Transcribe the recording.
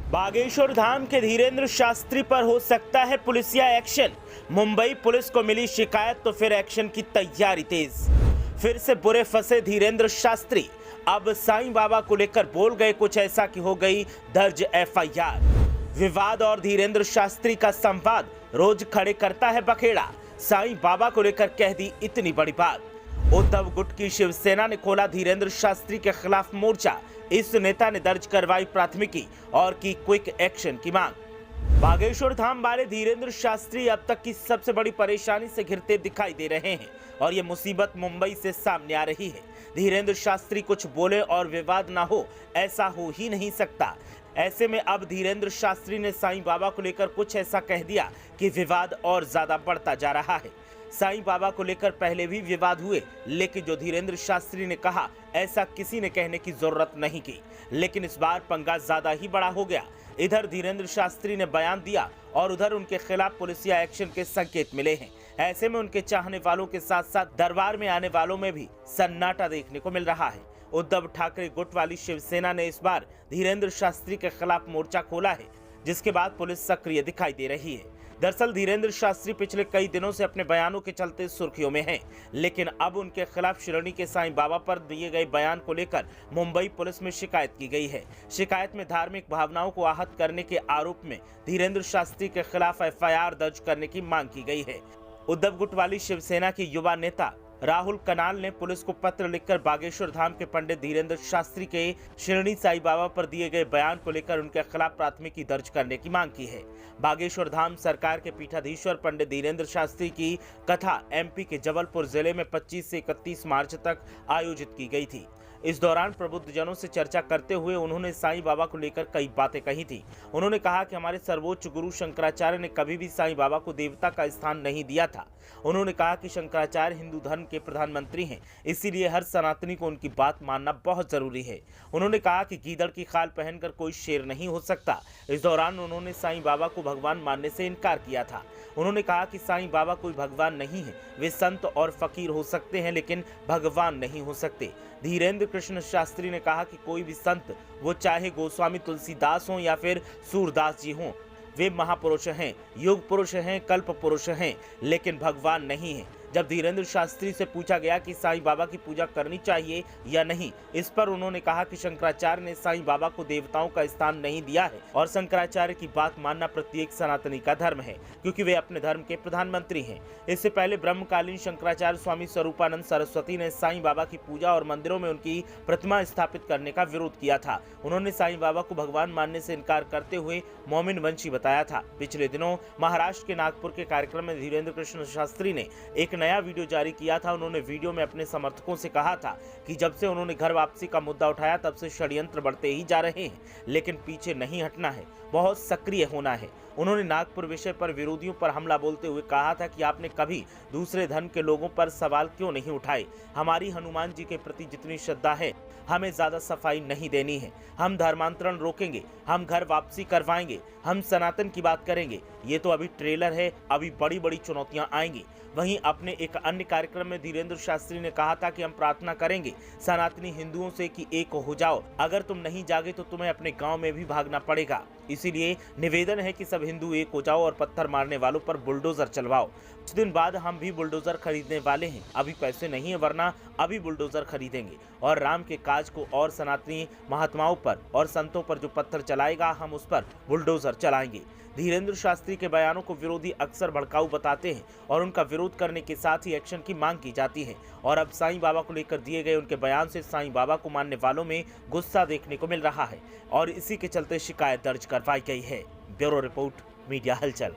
बागेश्वर धाम के धीरेन्द्र शास्त्री पर हो सकता है पुलिसिया एक्शन। मुंबई पुलिस को मिली शिकायत तो फिर एक्शन की तैयारी तेज। फिर से बुरे फंसे धीरेन्द्र शास्त्री। अब साईं बाबा को लेकर बोल गए कुछ ऐसा कि हो गई दर्ज एफआईआर। विवाद और धीरेन्द्र शास्त्री का संवाद रोज खड़े करता है बखेड़ा। साईं बाबा को लेकर कह दी इतनी बड़ी बात। उद्धव गुट की शिवसेना ने खोला धीरेन्द्र शास्त्री के खिलाफ मोर्चा। इस नेता ने दर्ज करवाई प्राथमिकी और की क्विक एक्शन की मांग। बागेश्वर धाम वाले धीरेन्द्र शास्त्री अब तक की सबसे बड़ी परेशानी से घिरते दिखाई दे रहे हैं और ये मुसीबत मुंबई से सामने आ रही है। धीरेन्द्र शास्त्री कुछ बोले और विवाद ना हो, ऐसा हो ही नहीं सकता। ऐसे में अब धीरेन्द्र शास्त्री ने साईं बाबा को लेकर कुछ ऐसा कह दिया कि विवाद और ज्यादा बढ़ता जा रहा है। साईं बाबा को लेकर पहले भी विवाद हुए, लेकिन जो धीरेन्द्र शास्त्री ने कहा ऐसा किसी ने कहने की जरूरत नहीं की। लेकिन इस बार पंगा ज्यादा ही बड़ा हो गया। इधर धीरेन्द्र शास्त्री ने बयान दिया और उधर उनके खिलाफ पुलिसिया एक्शन के संकेत मिले हैं। ऐसे में उनके चाहने वालों के साथ साथ दरबार में आने वालों में भी सन्नाटा देखने को मिल रहा है। उद्धव ठाकरे गुट वाली शिवसेना ने इस बार धीरेन्द्र शास्त्री के खिलाफ मोर्चा खोला है, जिसके बाद पुलिस सक्रिय दिखाई दे रही है। दरअसल धीरेन्द्र शास्त्री पिछले कई दिनों से अपने बयानों के चलते सुर्खियों में हैं, लेकिन अब उनके खिलाफ शिरडी के साईं बाबा पर दिए गए बयान को लेकर मुंबई पुलिस में शिकायत की गई है। शिकायत में धार्मिक भावनाओं को आहत करने के आरोप में धीरेन्द्र शास्त्री के खिलाफ एफआईआर दर्ज करने की मांग की गई है। उद्धव गुट वाली शिवसेना के युवा नेता राहुल कनाल ने पुलिस को पत्र लिखकर बागेश्वर धाम के पंडित धीरेन्द्र शास्त्री के शिरडी साईं बाबा पर दिए गए बयान को लेकर उनके खिलाफ प्राथमिकी दर्ज करने की मांग की है। बागेश्वर धाम सरकार के पीठाधीश्वर पंडित धीरेन्द्र शास्त्री की कथा एमपी के जबलपुर जिले में 25 से 31 मार्च तक आयोजित की गई थी। इस दौरान प्रबुद्ध जनों से चर्चा करते हुए उन्होंने साईं बाबा को लेकर कई बातें कही थी। उन्होंने कहा कि हमारे सर्वोच्च गुरु शंकराचार्य ने कभी भी साईं बाबा को देवता का स्थान नहीं दिया था। उन्होंने कहा कि शंकराचार्य हिंदू धर्म के प्रधानमंत्री हैं, इसीलिए हर सनातनी को उनकी बात मानना बहुत जरूरी है। उन्होंने कहा कि गीदड़ की खाल पहनकर कोई शेर नहीं हो सकता। इस दौरान उन्होंने साईं बाबा को भगवान मानने से इनकार किया था। उन्होंने कहा कि साईं बाबा कोई भगवान नहीं है, वे संत और फकीर हो सकते हैं लेकिन भगवान नहीं हो सकते। धीरेन्द्र कृष्ण शास्त्री ने कहा कि कोई भी संत, वो चाहे गोस्वामी तुलसीदास हों या फिर सूरदास जी हों, वे महापुरुष हैं, युग पुरुष हैं, कल्प पुरुष हैं, लेकिन भगवान नहीं है। जब धीरेन्द्र शास्त्री से पूछा गया कि साईं बाबा की पूजा करनी चाहिए या नहीं, इस पर उन्होंने कहा कि शंकराचार्य ने साईं बाबा को देवताओं का स्थान नहीं दिया है और शंकराचार्य की बात मानना प्रत्येक सनातनी का धर्म है, क्योंकि वे अपने धर्म के प्रधानमंत्री हैं। इससे पहले ब्रह्मकालीन शंकराचार्य स्वामी स्वरूपानंद सरस्वती ने साईं बाबा की पूजा और मंदिरों में उनकी प्रतिमा स्थापित करने का विरोध किया था। उन्होंने साईं बाबा को भगवान मानने से इनकार करते हुए मोमिन वंशी बताया था। पिछले दिनों महाराष्ट्र के नागपुर के कार्यक्रम में धीरेन्द्र कृष्ण शास्त्री ने एक नया वीडियो जारी किया था। उन्होंने वीडियो में अपने समर्थकों से कहा था कि जब से उन्होंने घर वापसी का मुद्दा उठाया तब से षड्यंत्र बढ़ते ही जा रहे हैं, लेकिन पीछे नहीं हटना है, बहुत सक्रिय होना है। उन्होंने नागपुर विषय पर विरोधियों पर हमला बोलते हुए कहा था कि आपने कभी दूसरे धर्म के लोगों पर सवाल क्यों नहीं उठाए। हमारी हनुमान जी के प्रति जितनी श्रद्धा है, हमें ज्यादा सफाई नहीं देनी है। हम धर्मांतरण रोकेंगे, हम घर वापसी करवाएंगे, हम सनातन की बात करेंगे। ये तो अभी ट्रेलर है, अभी बड़ी बड़ी चुनौतियां आएंगी। वहीं अपने एक अन्य कार्यक्रम में धीरेन्द्र शास्त्री ने कहा था कि हम प्रार्थना करेंगे सनातनी हिंदुओं से कि एक हो जाओ। अगर तुम नहीं जागे तो तुम्हें अपने गांव में भी भागना पड़ेगा। इसीलिए निवेदन है कि सब हिंदू एक हो जाओ और पत्थर मारने वालों पर बुलडोजर चलवाओ। कुछ दिन बाद हम भी बुलडोजर खरीदने वाले हैं। अभी पैसे नहीं है, वरना अभी बुलडोजर खरीदेंगे और राम के काज को और सनातनी महात्माओं पर और संतों पर जो पत्थर चलाएगा, हम उस पर बुलडोजर चलाएंगे। धीरेन्द्र शास्त्री के बयानों को विरोधी अक्सर भड़काऊ बताते हैं और उनका विरोध करने के साथ ही एक्शन की मांग की जाती है। और अब साईं बाबा को लेकर दिए गए उनके बयान से साईं बाबा को मानने वालों में गुस्सा देखने को मिल रहा है और इसी के चलते शिकायत दर्ज करवाई गई है। ब्यूरो रिपोर्ट, मीडिया हलचल।